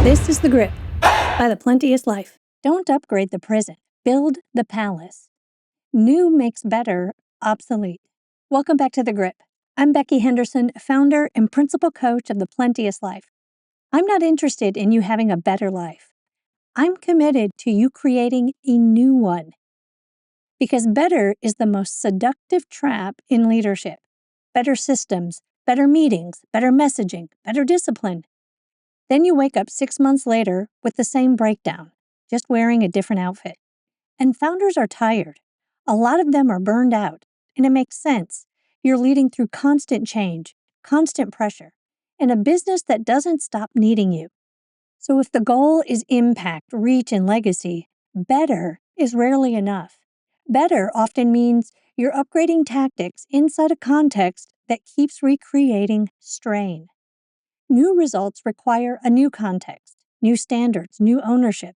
This is The Grip by the Plenteous Life. Don't upgrade the prison. Build the palace. New makes better obsolete. Welcome back to The Grip. I'm Becky Henderson, founder and principal coach of the Plenteous Life. I'm not interested in you having a better life. I'm committed to you creating a new one. Because better is the most seductive trap in leadership. Better systems, better meetings, better messaging, better discipline. Then you wake up 6 months later with the same breakdown, just wearing a different outfit. And founders are tired. A lot of them are burned out, and it makes sense. You're leading through constant change, constant pressure, and a business that doesn't stop needing you. So if the goal is impact, reach, and legacy, better is rarely enough. Better often means you're upgrading tactics inside a context that keeps recreating strain. New results require a new context, new standards, new ownership,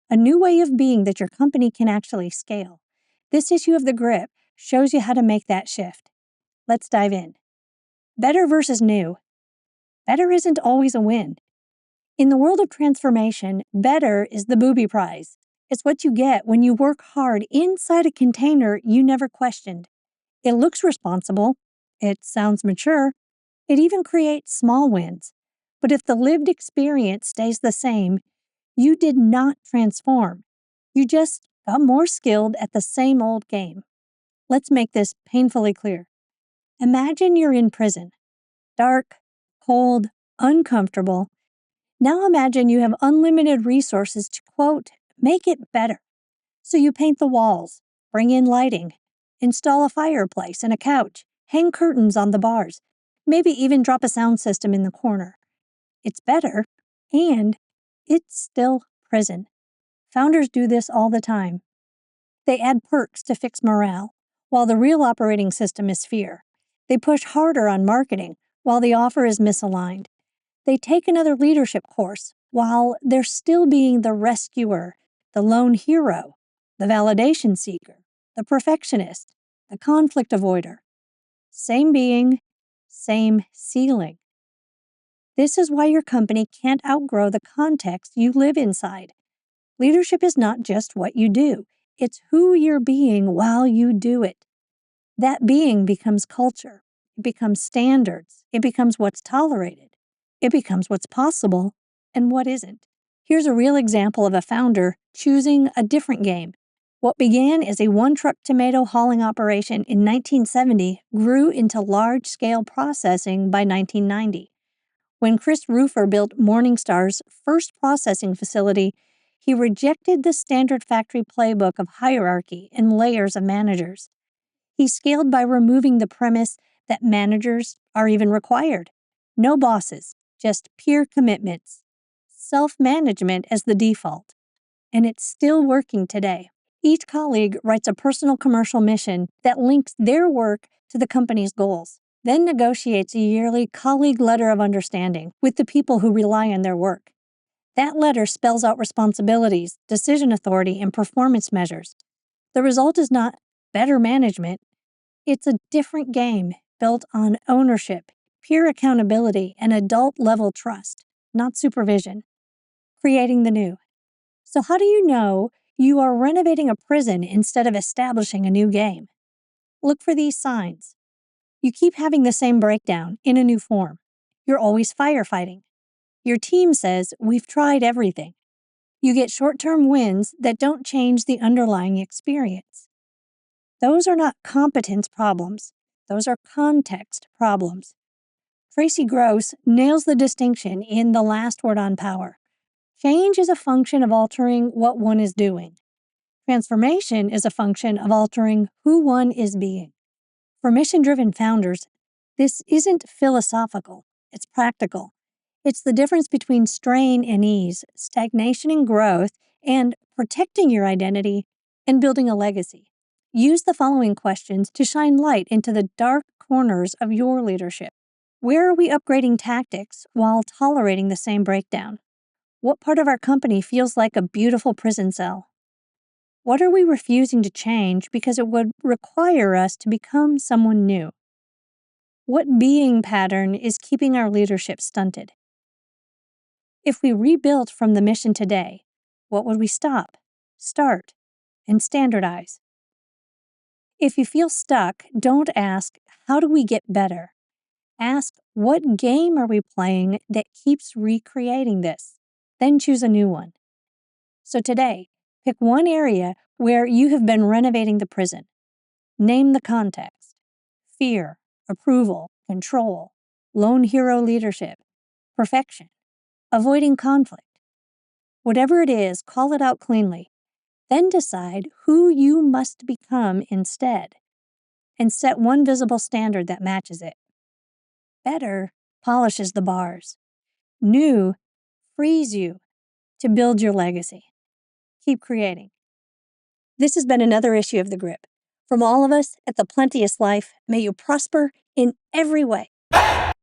a new way of being that your company can actually scale. This issue of The Grip shows you how to make that shift. Let's dive in. Better versus new. Better isn't always a win. In the world of transformation, better is the booby prize. It's what you get when you work hard inside a container you never questioned. It looks responsible. It sounds mature. It even creates small wins. But if the lived experience stays the same, you did not transform. You just got more skilled at the same old game. Let's make this painfully clear. Imagine you're in prison. Dark, cold, uncomfortable. Now imagine you have unlimited resources to, quote, make it better. So you paint the walls, bring in lighting, install a fireplace and a couch, hang curtains on the bars, maybe even drop a sound system in the corner. It's better, and it's still prison. Founders do this all the time. They add perks to fix morale, while the real operating system is fear. They push harder on marketing, while the offer is misaligned. They take another leadership course, while they're still being the rescuer, the lone hero, the validation seeker, the perfectionist, the conflict avoider. Same being, same ceiling. This is why your company can't outgrow the context you live inside. Leadership is not just what you do. It's who you're being while you do it. That being becomes culture. It becomes standards. It becomes what's tolerated. It becomes what's possible and what isn't. Here's a real example of a founder choosing a different game. What began as a one-truck tomato hauling operation in 1970 grew into large-scale processing by 1990. When Chris Roofer built Morningstar's first processing facility, he rejected the standard factory playbook of hierarchy and layers of managers. He scaled by removing the premise that managers are even required. No bosses, just peer commitments. Self-management as the default. And it's still working today. Each colleague writes a personal commercial mission that links their work to the company's goals, then negotiates a yearly colleague letter of understanding with the people who rely on their work. That letter spells out responsibilities, decision authority, and performance measures. The result is not better management. It's a different game built on ownership, peer accountability, and adult-level trust, not supervision. Creating the new. So how do you know you are renovating a prison instead of establishing a new game? Look for these signs. You keep having the same breakdown in a new form. You're always firefighting. Your team says, we've tried everything. You get short-term wins that don't change the underlying experience. Those are not competence problems. Those are context problems. Tracy Gross nails the distinction in The Last Word on Power. Change is a function of altering what one is doing. Transformation is a function of altering who one is being. For mission-driven founders, this isn't philosophical, it's practical. It's the difference between strain and ease, stagnation and growth, and protecting your identity and building a legacy. Use the following questions to shine light into the dark corners of your leadership. Where are we upgrading tactics while tolerating the same breakdown? What part of our company feels like a beautiful prison cell? What are we refusing to change because it would require us to become someone new? What being pattern is keeping our leadership stunted? If we rebuilt from the mission today, what would we stop, start, and standardize? If you feel stuck, don't ask, how do we get better? Ask, what game are we playing that keeps recreating this? Then choose a new one. So today, pick one area where you have been renovating the prison. Name the context: fear, approval, control, lone hero leadership, perfection, avoiding conflict. Whatever it is, call it out cleanly. Then decide who you must become instead, and set one visible standard that matches it. Better polishes the bars. New frees you to build your legacy. Keep creating. This has been another issue of The Grip. From all of us at the Plenteous Life, may you prosper in every way.